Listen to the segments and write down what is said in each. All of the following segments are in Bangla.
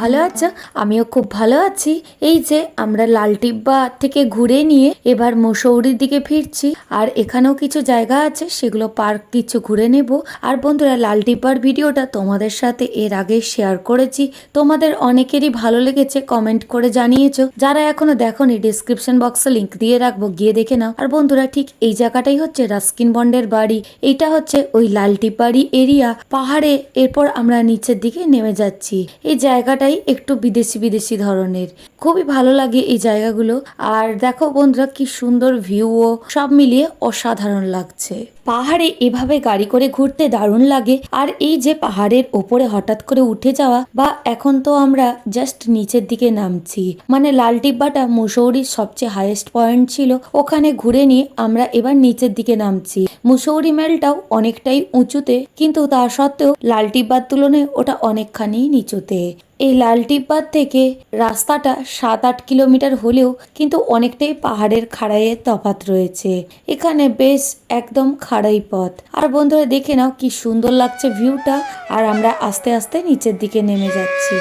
ভালো আছো? আমিও খুব ভালো আছি। এই যে আমরা লালটিব্বা থেকে ঘুরে নিয়ে এবার মুসৌরির দিকে ফিরছি, আর এখানেও কিছু জায়গা আছে, সেগুলো পার্ক কিছু ঘুরে নেব। আর বন্ধুরা, লালটিব্বার ভিডিওটা তোমাদের সাথে এর আগে শেয়ার করেছি, তোমাদের অনেকেরই ভালো লেগেছে, কমেন্ট করে জানিয়েছো। যারা এখনো দেখোনি, ডিসক্রিপশন বক্সে লিংক দিয়ে রাখবো, গিয়ে দেখে নাও। আর বন্ধুরা, ঠিক এই জায়গাটাই হচ্ছে রাস্কিন বন্ডের বাড়ি। এইটা হচ্ছে ওই লালটিব্বারই এরিয়া, পাহাড়ে। এরপর আমরা নিচের দিকে নেমে যাচ্ছি। এই জায়গাটাই একটু বিদেশি বিদেশি ধরনের, খুবই ভালো লাগে এই জায়গাগুলো। আর দেখো বন্ধুরা, কি সুন্দর ভিউও, সব মিলিয়ে অসাধারণ লাগছে। পাহাড়ে এভাবে গাড়ি করে ঘুরতে দারুণ লাগে। আর এই যে পাহাড়ের ওপরে হঠাৎ করে উঠে যাওয়া, বা এখন তো আমরা জাস্ট নিচের দিকে নামছি, মানে লালটিব্বাটা মুসৌরির সবচেয়ে হাইয়েস্ট পয়েন্ট ছিল, ওখানে ঘুরে নিয়ে আমরা এবার নিচের দিকে নামছি। মুসৌরি মেলটাও অনেকটাই উঁচুতে, কিন্তু তা সত্ত্বেও লালটিব্বার তুলনায় ওটা অনেকখানি নিচুতে। এই লালটিব্বার থেকে রাস্তাটা 7-8 কিলোমিটার হলেও কিন্তু অনেকটাই পাহাড়ের খাড়াইয়ে তফাৎ রয়েছে। এখানে বেশ একদম খাড়াই পথ। আর বন্ধুরা, দেখে নাও কি সুন্দর লাগছে ভিউটা। আর আমরা আস্তে আস্তে নিচের দিকে নেমে যাচ্ছি।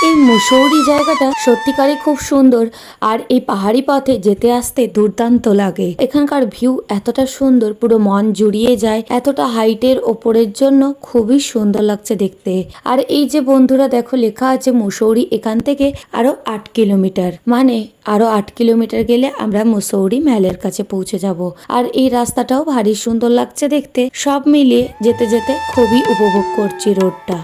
এই মুসৌরি জায়গাটা সত্যিকারে খুব সুন্দর। আর এই পাহাড়ি পথে যেতে আসতে দুর্দান্ত লাগে। এখানকার ভিউ এতটা সুন্দর, পুরো মন জুড়িয়ে যায়। এতটা হাইটের ওপরের জন্য খুবই সুন্দর লাগছে দেখতে। আর এই যে বন্ধুরা দেখো, লেখা আছে মুসৌরি এখান থেকে আরো 8 কিলোমিটার, মানে আরো 8 কিলোমিটার গেলে আমরা মুসৌরি মেলের কাছে পৌঁছে যাব। আর এই রাস্তাটাও ভারী সুন্দর লাগছে দেখতে। সব মিলিয়ে যেতে যেতে খুবই উপভোগ করছি রোডটা।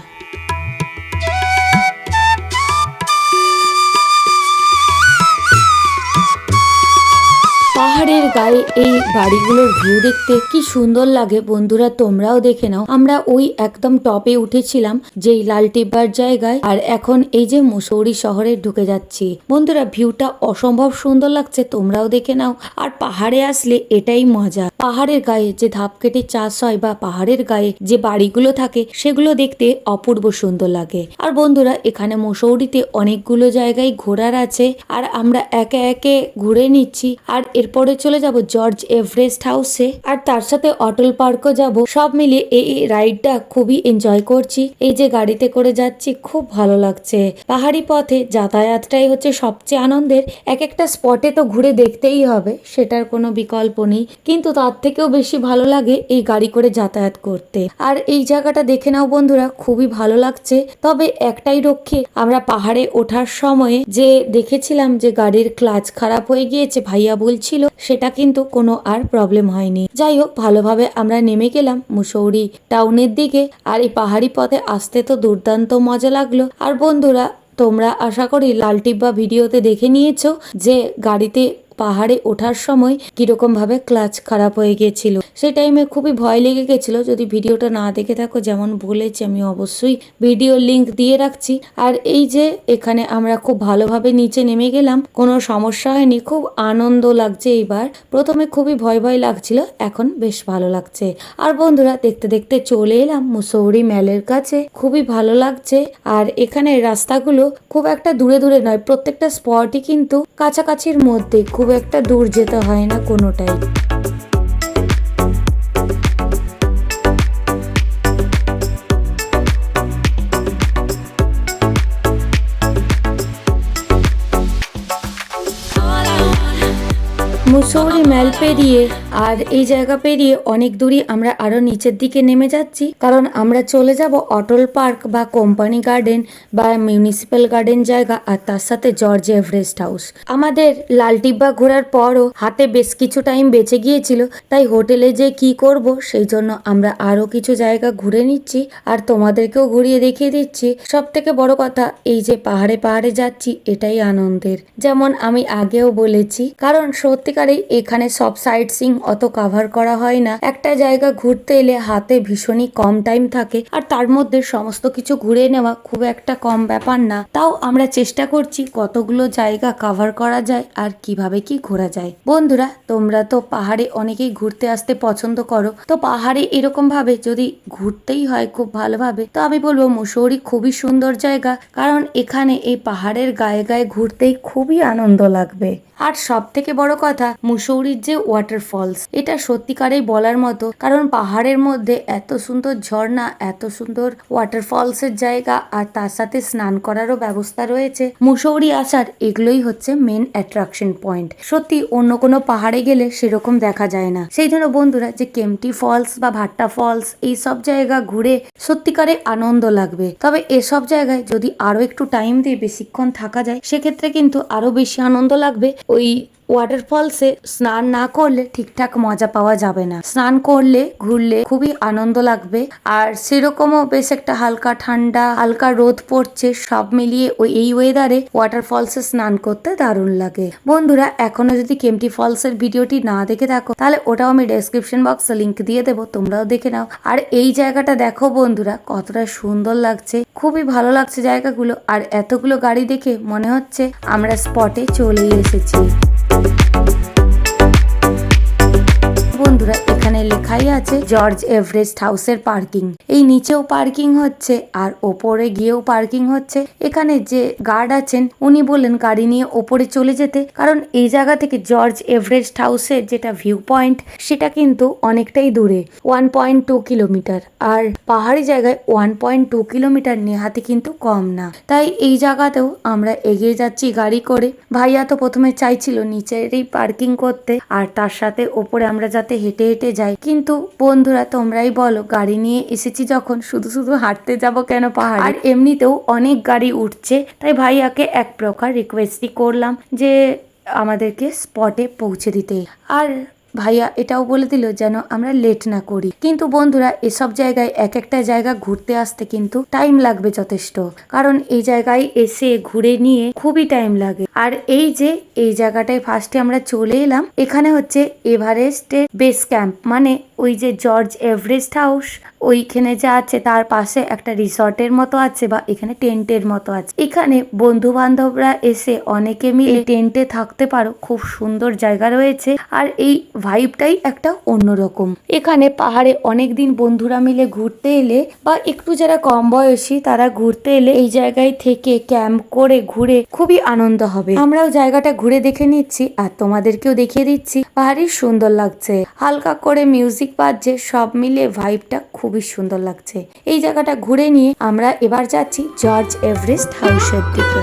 পাহাড়ের গায়ে এই বাড়িগুলোর ভিউ দেখতে কি সুন্দর লাগে বন্ধুরা, তোমরাও দেখে নাও। আমরা ওই একদম টপে উঠেছিলাম যেই লালটিব্বার জায়গায়, আর এখন এই যে মুসৌরি শহরে ঢুকে যাচ্ছি। বন্ধুরা, ভিউটা অসম্ভব সুন্দর লাগছে, তোমরাও দেখে নাও। আর পাহাড়ে আসলে এটাই মজা। পাহাড়ের গায়ে যে ধাপ কেটে চাষ হয়, বা পাহাড়ের গায়ে যে বাড়িগুলো থাকে, সেগুলো দেখতে অপূর্ব সুন্দর লাগে। আর বন্ধুরা, এখানে মুসৌরিতে অনেকগুলো জায়গায় ঘোরার আছে, আর আমরা একে একে ঘুরে নিচ্ছি। আর এরপরে চলে যাব জর্জ এভারেস্ট হাউসে, আর তার সাথে অটল পার্কও যাব। সব মিলিয়ে এই রাইডটা খুবই এনজয় করছি। এই যে গাড়িতে করে যাচ্ছি, খুব ভালো লাগছে। পাহাড়ি পথে যাতায়াতটাই হচ্ছে সবচেয়ে আনন্দের। এক একটা স্পটে তো ঘুরে দেখতেই হবে, সেটার কোনো বিকল্প নেই, কিন্তু তার থেকেও বেশি ভালো লাগে এই গাড়ি করে যাতায়াত করতে। আর এই জায়গাটা দেখে নাও বন্ধুরা, খুবই ভালো লাগছে। তবে একটাই রক্ষে, আমরা পাহাড়ে ওঠার সময়ে যে দেখেছিলাম যে গাড়ির ক্লাচ খারাপ হয়ে গিয়েছে, ভাইয়া বলছিল, সেটা কিন্তু কোনো আর প্রবলেম হয়নি। যাই হোক, ভালোভাবে আমরা নেমে গেলাম মুসৌরি টাউনের দিকে। আর এই পাহাড়ি পথে আসতে তো দুর্দান্ত মজা লাগলো। আর বন্ধুরা, তোমরা আশা করি লালটিব্বা ভিডিওতে দেখে নিয়েছো যে গাড়িতে পাহাড়ে ওঠার সময় কিরকম ভাবে ক্লাচ খারাপ হয়ে গিয়েছিল। সেই টাইমে খুবই ভয় লেগে গেছিল। যদি ভিডিওটা না দেখে থাকো, যেমন বলেছি, আমি অবশ্যই ভিডিও লিংক দিয়ে রাখছি। আর এই যে এখানে আমরা খুব ভালোভাবে নিচে নেমে গেলাম, কোনো সমস্যা হয়নি, খুব আনন্দ লাগছে এইবার। প্রথমে খুবই ভয় ভয় লাগছিল, এখন বেশ ভালো লাগছে। আর বন্ধুরা, দেখতে দেখতে চলে এলাম মুসৌরি মেলের কাছে, খুবই ভালো লাগছে। আর এখানে রাস্তাগুলো খুব একটা দূরে দূরে নয়, প্রত্যেকটা স্পটই কিন্তু কাছাকাছির মধ্যে, খুব একটা দূর যেতে হয় না কোনোটাই। মুসৌরি মেল পেরিয়ে আর এই জায়গা পেরিয়ে অনেক দূরই আমরা আরো নিচের দিকে নেমে যাচ্ছি, কারণ আমরা চলে যাব অটল পার্ক বা কোম্পানি গার্ডেন বা মিউনিসিপ্যাল গার্ডেন জায়গা, আর তার সাথে জর্জ এভারেস্ট হাউস। আমাদের লালটিব্বা ঘোরার পরও হাতে বেশ কিছু টাইম বেঁচে গিয়েছিল, তাই হোটেলে যে কি করব সেই জন্য আমরা আরো কিছু জায়গা ঘুরে নিচ্ছি, আর তোমাদেরকেও ঘুরিয়ে দেখিয়ে দিচ্ছি। সব থেকে বড় কথা, এই যে পাহাড়ে পাহাড়ে যাচ্ছি, এটাই আনন্দের। যেমন আমি আগেও বলেছি, কারণ সত্যিকার এখানে সব সাইট সিং অত কভার করা হয় না। একটা জায়গা ঘুরতে এলে হাতে ভীষণই কম টাইম থাকে, আর তার মধ্যে সমস্ত কিছু ঘুরে নেওয়া খুব একটা কম ব্যাপার না। তাও আমরা চেষ্টা করছি কতগুলো জায়গা কভার করা যায় আর কিভাবে কি ঘোরা যায়। বন্ধুরা, তোমরা তো পাহাড়ে অনেকেই ঘুরতে আসতে পছন্দ করো, তো পাহাড়ে এরকম ভাবে যদি ঘুরতেই হয় খুব ভালোভাবে, তো আমি বলবো মুসৌরি খুবই সুন্দর জায়গা, কারণ এখানে এই পাহাড়ের গায়ে গায়ে ঘুরতেই খুবই আনন্দ লাগবে। আর সব থেকে বড় কথা, মুসৌরির যে ওয়াটারফলস, এটা সত্যিকারেই বলার মতো, কারণ পাহাড়ের মধ্যে এত সুন্দর ঝর্ণা, এত সুন্দর ওয়াটারফলস এর জায়গা, আর তার সাথে স্নান করারও ব্যবস্থা রয়েছে। মুসৌরি আসার এগুলোই হচ্ছে মেন অ্যাট্রাকশন পয়েন্ট। সত্যি অন্য কোনো পাহাড়ে গেলে সেরকম দেখা যায় না। সেই জন্য বন্ধুরা, যে কেম্পটি ফলস বা ভাট্টা ফলস এই সব জায়গা ঘুরে সত্যিকারে আনন্দ লাগবে। তবে এসব জায়গায় যদি আরো একটু টাইম দিয়ে বেশিক্ষণ থাকা যায়, সেক্ষেত্রে কিন্তু আরো বেশি আনন্দ লাগবে। ওই ওয়াটারফলসে স্নান না করলে ঠিকঠাক মজা পাওয়া যাবে না। স্নান করলে ঘুরলে খুবই আনন্দ লাগবে। আর সেরকমও বেশ একটা হালকা ঠান্ডা, হালকা রোদ পড়ছে, সব মিলিয়ে এই ওয়েদারে ওয়াটারফলসে স্নান করতে দারুণ লাগে। বন্ধুরা, এখনো যদি কেম্পটি ফলস এর ভিডিওটি না দেখে থাকো, তাহলে ওটাও আমি ডেসক্রিপশন বক্সে লিংক দিয়ে দেবো, তোমরাও দেখে নাও। আর এই জায়গাটা দেখো বন্ধুরা, কতটা সুন্দর লাগছে, খুবই ভালো লাগছে জায়গাগুলো। আর এতগুলো গাড়ি দেখে মনে হচ্ছে আমরা স্পটে চলেই এসেছি। বন্ধুরা, এখানে লেখাই আছে জর্জ এভারেস্ট হাউসের পার্কিং। এই নিচেও পার্কিং হচ্ছে আর ওপরে গিয়েও পার্কিং হচ্ছে। এখানে যে গার্ড আছেন উনি বললেন গাড়ি নিয়ে ওপরে চলে যেতে, কারণ এই জায়গা থেকে জর্জ এভারেস্ট হাউসের যেটা ভিউ পয়েন্ট সেটা কিন্তু অনেকটাই দূরে, 1.2 কিলোমিটার। আর পাহাড়ি জায়গায় 1.2 কিলোমিটার নেহাতি কিন্তু কম না। তাই এই জায়গাতেও আমরা এগিয়ে যাচ্ছি গাড়ি করে। ভাইয়া তো প্রথমে চাইছিল নিচেরই পার্কিং করতে, আর তার সাথে ওপরে আমরা যাতে হেঁটে হেঁটে যাই। কিন্তু বন্ধুরা, তোমরাই বলো, গাড়ি নিয়ে এসেছি যখন শুধু শুধু হাঁটতে যাব কেন পাহাড়ে? আর এমনিতেও অনেক গাড়ি উঠছে, তাই ভাইয়াকে এক প্রকার রিকোয়েস্টই করলাম যে আমাদেরকে স্পটে পৌঁছে দিতে। আর ভাইয়া এটাও বলে দিল যেন আমরা লেট না করি। কিন্তু বন্ধুরা, এসব জায়গায় এক একটা জায়গা ঘুরতে আসতে কিন্তু টাইম লাগবে যথেষ্ট, কারণ এই জায়গায় এসে ঘুরে নিয়ে খুবই টাইম লাগে। আর এই জায়গাটায় ফার্স্টে আমরা চলে এলাম। এখানে হচ্ছে এভারেস্টের বেস ক্যাম্প, মানে ওই যে জর্জ এভারেস্ট হাউস ওইখানে যা আছে তার পাশে একটা রিসর্টের মতো আছে, বা এখানে টেন্টের মতো আছে। এখানে বন্ধু বান্ধবরা এসে অনেকে মিলে টেন্টে থাকতে পারো, খুব সুন্দর জায়গা রয়েছে। আর এই ভাইবটাই একটা অন্যরকম। এখানে পাহাড়ে অনেকদিন বন্ধুরা মিলে ঘুরতে এলে, বা একটু যারা কম বয়সী তারা ঘুরতে এলে, এই জায়গায় থেকে ক্যাম্প করে ঘুরে খুবই আনন্দ হবে। আমরাও জায়গাটা ঘুরে দেখে নিচ্ছি আর তোমাদেরকেও দেখিয়ে দিচ্ছি। পাহাড়ি সুন্দর লাগছে, হালকা করে মিউজিক বাজছে, সব মিলে ভাইবটা খুবই সুন্দর লাগছে। এই জায়গাটা ঘুরে নিয়ে আমরা এবার যাচ্ছি জর্জ এভারেস্ট হাউসের দিকে।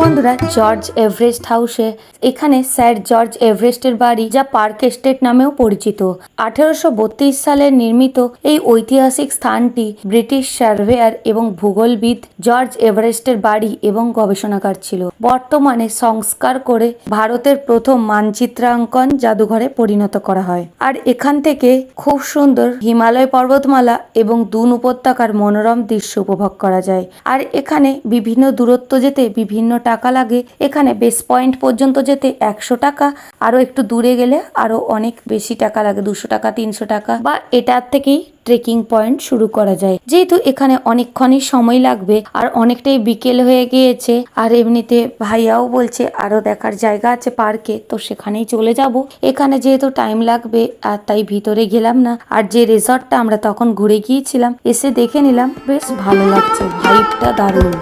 বন্ধুরা, জর্জ এভারেস্ট হাউসে, এখানে স্যার জর্জ এভারেস্টের বাড়ি, যা পার্ক এস্টেট নামেও পরিচিত। 1832 সালে নির্মিত এই ঐতিহাসিক স্থানটি ব্রিটিশ সার্ভেয়ার এবং ভূগোলবিদ জর্জ এভারেস্টের বাড়ি এবং গবেষণাগার ছিল। বর্তমানে সংস্কার করে ভারতের প্রথম মানচিত্রাঙ্কন জাদুঘরে পরিণত করা হয়। আর এখান থেকে খুব সুন্দর হিমালয় পর্বতমালা এবং দুন উপত্যকার মনোরম দৃশ্য উপভোগ করা যায়। আর এখানে বিভিন্ন দূরত্ব যেতে বিভিন্ন টাকা লাগে। এখানে বেস পয়েন্ট পর্যন্ত যেতে 100 টাকা, আরো একটু দূরে গেলে আরো অনেক বেশি টাকা লাগে, 200 টাকা 300 টাকা, বা এটার থেকেই ট্রেকিং পয়েন্ট শুরু করা যায়। যেহেতু এখানে অনেকক্ষণই সময় লাগবে আর অনেকটাই বিকেল হয়ে গিয়েছে, আর এমনিতে ভাইয়াও বলছে আরো দেখার জায়গা আছে পার্কে, তো সেখানেই চলে যাব। এখানে যেহেতু টাইম লাগবে আর তাই ভিতরে গেলাম না। আর যে রিসর্টটা আমরা তখন ঘুরে গিয়েছিলাম, এসে দেখে নিলাম, বেশ ভালো লাগছে, ভাইবটা দারুণ।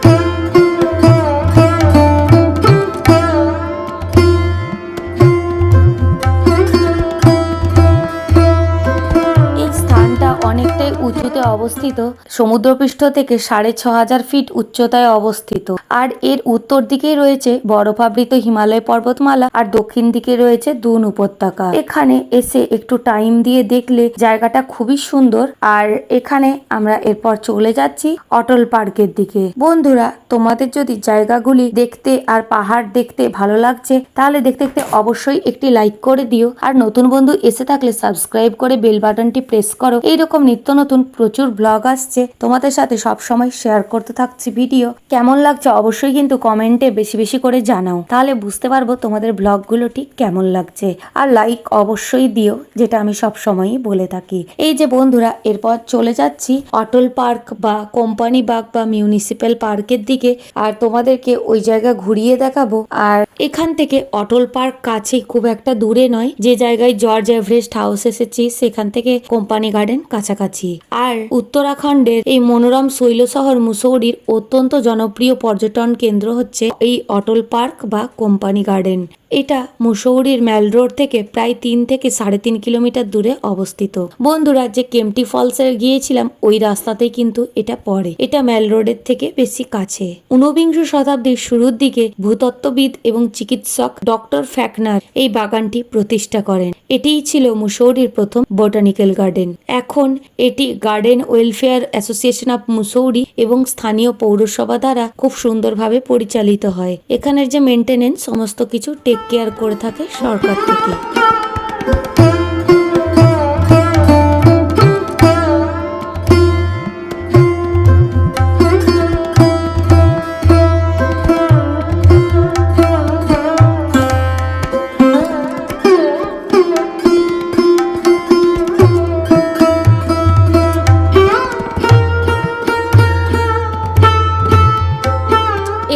অনেকটাই উঁচুতে অবস্থিত, সমুদ্রপৃষ্ঠ থেকে 6500 ফিট উচ্চতায় অবস্থিত। আর এর উত্তর দিকেই রয়েছে বরফাবৃত হিমালয় পর্বতমালা, আর দক্ষিণ দিকে রয়েছে দুন উপত্যকা। এখানে এসে একটু টাইম দিয়ে দেখলে জায়গাটা খুবই সুন্দর। আর এখানে আমরা এরপর চলে যাচ্ছি অটল পার্কের দিকে। বন্ধুরা, তোমাদের যদি জায়গাগুলি দেখতে আর পাহাড় দেখতে ভালো লাগছে, তাহলে দেখতে দেখতে অবশ্যই একটি লাইক করে দিও। আর নতুন বন্ধু এসে থাকলে সাবস্ক্রাইব করে বেল বাটনটি প্রেস করো। এইরকম নিত্য নতুন প্রচুর ব্লগ আসছে, তোমাদের সাথে সব সময় শেয়ার করতে থাকছি ভিডিও। কেমন লাগছে অবশ্যই কিন্তু কমেন্টে বেশি বেশি করে জানাও, তাহলে বুঝতে পারবো তোমাদের ব্লগগুলো ঠিক কেমন লাগছে। আর লাইক অবশ্যই দিও, যেটা আমি সব সময়ই বলে থাকি। এই যে বন্ধুরা, এরপর চলে যাচ্ছি অটল পার্ক বা কোম্পানি বাগ বা মিউনিসিপ্যাল পার্কের দিকে, আর তোমাদেরকে ওই জায়গা ঘুরিয়ে দেখাবো। আর এখান থেকে অটল পার্ক কাছেই, খুব একটা দূরে নয়। যে জায়গায় জর্জ এভারেস্ট হাউস এসেছি সেখান থেকে কোম্পানি গার্ডেন কাছাকাছি। আর উত্তর উত্তরাখণ্ডের এই মনোরম শৈল শহর মুসৌরির অত্যন্ত জনপ্রিয় পর্যটন কেন্দ্র হচ্ছে এই অটল পার্ক বা কোম্পানি গার্ডেন। এটা মুসৌরির ম্যাল রোড থেকে প্রায় 3 থেকে 3.5 কিলোমিটার দূরে অবস্থিত। বন্ধুরা, যে কেম্পটি ফলসে গিয়েছিলাম ওই রাস্তাতেই কিন্তু এটা পড়ে। এটা ম্যাল রোডের থেকে বেশি কাছে। 19বিংশ শতাব্দীর শুরুর দিকে ভূতত্ত্ববিদ এবং চিকিৎসক ডক্টর ফ্যাকনার এই বাগানটি প্রতিষ্ঠা করেন। এটিই ছিল মুসৌরির প্রথম বোটানিক্যাল গার্ডেন। এখন এটি garden welfare association of Mussoorie এবং স্থানীয় পৌরসভা দ্বারা খুব সুন্দরভাবে পরিচালিত হয়। এখানের যে মেনটেনেন্স সমস্ত কিছু টেক কেয়ার করে থাকে সরকার থেকে।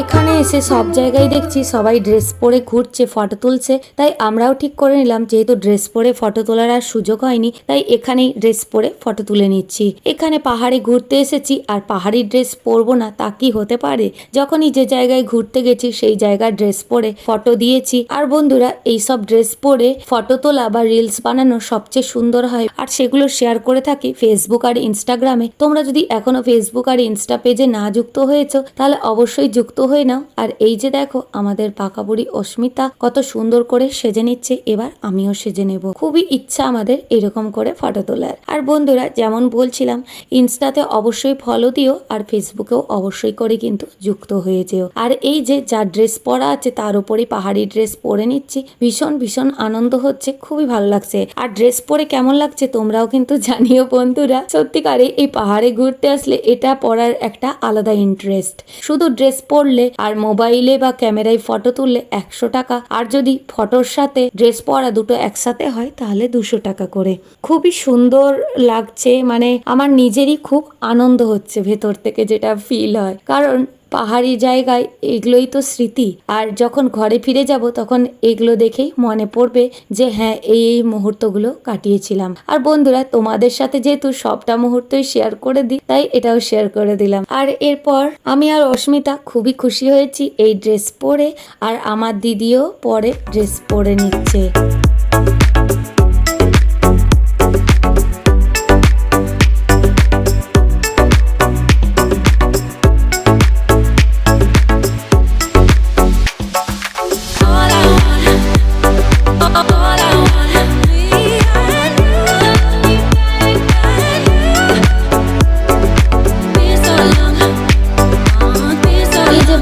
এখানে এসে সব জায়গায় দেখছি সবাই ড্রেস পরে ঘুরছে, ফটো তুলছে, তাই আমরাও ঠিক করে নিলাম যেহেতু ড্রেস পরে ফটো তোলার আর সুযোগ হয়নি তাই এখানেই ড্রেস পরে ফটো তুলে নিচ্ছি। এখানে পাহাড়ে ঘুরতে এসেছি আর পাহাড়ি ড্রেস পরবো না তা কি হতে পারে? যখনই যে জায়গায় ঘুরতে গেছি সেই জায়গার ড্রেস পরে ফটো দিয়েছি। আর বন্ধুরা, এইসব ড্রেস পরে ফটো তোলা বা রিলস বানানো সবচেয়ে সুন্দর হয় আর সেগুলো শেয়ার করে থাকি ফেসবুক আর ইনস্টাগ্রামে। তোমরা যদি এখনো ফেসবুক আর ইনস্টা পেজে না যুক্ত হয়েছো তাহলে অবশ্যই যুক্ত হয়ে নাও। আর এই যে দেখো আমাদের পাকা বুড়ি অস্মিতা কত সুন্দর করে সেজে নিচ্ছে, এবার আমিও সেজে নেব। খুবই ইচ্ছা আমাদের এরকম করে ফটো তোলার। আর বন্ধুরা, যেমন বলছিলাম ইনস্টাতে অবশ্যই ফলো দিও আর ফেসবুকেও অবশ্যই করে কিন্তু যুক্ত হয়ে যেও। আর এই যে যা ড্রেস পরা আছে তার উপরে পাহাড়ি ড্রেস পরে নিচ্ছি, ভীষণ ভীষণ আনন্দ হচ্ছে, খুবই ভালো লাগছে। আর ড্রেস পরে কেমন লাগছে তোমরাও কিন্তু জানিও বন্ধুরা। সত্যিকারে এই পাহাড়ে ঘুরতে আসলে এটা পরার একটা আলাদা ইন্টারেস্ট। শুধু ড্রেস পরলে আর মোবাইলে বা ক্যামেরায় ফটো তুললে 100 টাকা, আর যদি ফটোর সাথে ড্রেস পরা দুটো একসাথে হয় তাহলে 200 টাকা করে। খুবই সুন্দর লাগছে, মানে আমার নিজেরই খুব আনন্দ হচ্ছে ভেতর থেকে, যেটা ফিল হয়। কারণ পাহাড়ি জায়গায় এগুলোই তো স্মৃতি, আর যখন ঘরে ফিরে যাব তখন এগুলো দেখেই মনে পড়বে যে হ্যাঁ এই মুহূর্তগুলো কাটিয়েছিলাম। আর বন্ধুরা, তোমাদের সাথে যেহেতু সবটা মুহূর্তই শেয়ার করে দিই তাই এটাও শেয়ার করে দিলাম। আর এরপর আমি আর অস্মিতা খুবই খুশি হয়েছি এই ড্রেস পরে, আর আমার দিদিও পরে ড্রেস পরে নিচ্ছে।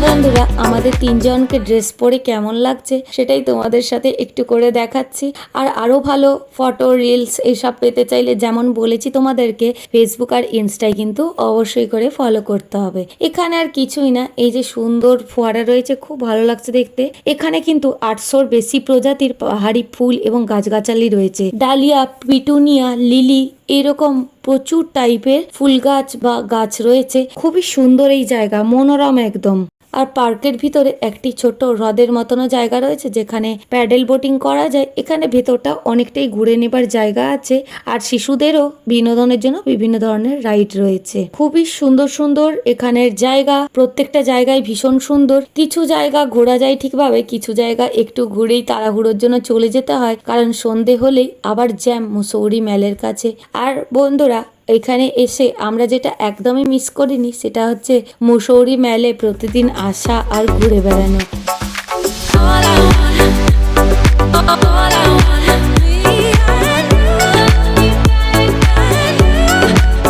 বন্ধুরা, আমাদের তিনজনকে ড্রেস পরে কেমন লাগছে সেটাই তোমাদের সাথে একটু করে দেখাচ্ছি। আর আরো ভালো ফটো রিলস এসব পেতে চাইলে যেমন বলেছি তোমাদেরকে ফেসবুক আর ইনস্টায় কিন্তু অবশ্যই করে ফলো করতে হবে। এখানে আর কিছুই না, এই যে সুন্দর ফোয়ারা রয়েছে খুব ভালো লাগছে দেখতে। এখানে কিন্তু 800-র বেশি প্রজাতির পাহাড়ি ফুল এবং গাছগাছালি রয়েছে। ডালিয়া, পিটুনিয়া, লিলি এরকম প্রচুর টাইপের ফুল গাছ বা গাছ রয়েছে। খুবই সুন্দর এই জায়গা, মনোরম একদম। আর পার্কের ভিতরে একটি ছোট হ্রদের মতন জায়গা রয়েছে যেখানে প্যাডেল বোটিং করা যায়। এখানে ভেতরটা অনেকটাই ঘুরে নেবার জায়গা আছে, আর শিশুদেরও বিনোদনের জন্য বিভিন্ন ধরনের রাইড রয়েছে। খুবই সুন্দর সুন্দর এখানের জায়গা, প্রত্যেকটা জায়গায় ভীষণ সুন্দর। কিছু জায়গা ঘোরা যায় ঠিকভাবে, কিছু জায়গা একটু ঘুরেই তাড়াহুড়োর জন্য চলে যেতে হয়, কারণ সন্ধে হলেই আবার জ্যাম মুসৌরি ম্যালের কাছে। আর বন্ধুরা, এখানে এসে আমরা যেটা একদমই মিস করিনি সেটা হচ্ছে মুসৌরি ম্যালে প্রতিদিন আসা আর ঘুরে বেড়ানো।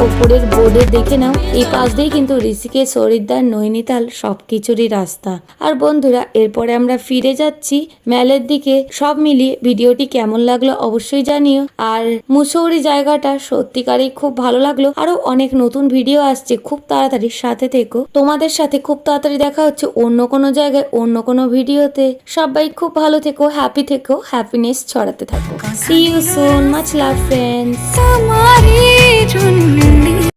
ওপরের বোর্ডে দেখে নাও, এই পাশ দিয়ে কিন্তু ঋষিকেশ, হরিদ্বার, নৈনিতাল সবকিছুরই রাস্তা। আর বন্ধুরা, এরপরে আমরা ফিরে যাচ্ছি ম্যালের দিকে। সব মিলিয়ে ভিডিওটি কেমন লাগলো অবশ্যই জানিও। আর মুসৌরি জায়গাটা সত্যিকারেই খুব ভালো লাগলো। আরো অনেক নতুন ভিডিও আসছে, খুব তাড়াতাড়ি সাথে থেকো। তোমাদের সাথে খুব তাড়াতাড়ি দেখা হচ্ছে অন্য কোনো জায়গায় অন্য কোনো ভিডিওতে। সবাই খুব ভালো থেকো, হ্যাপি থেকো, হ্যাপিনেস ছড়াতে থাকো। See you soon, much love friends.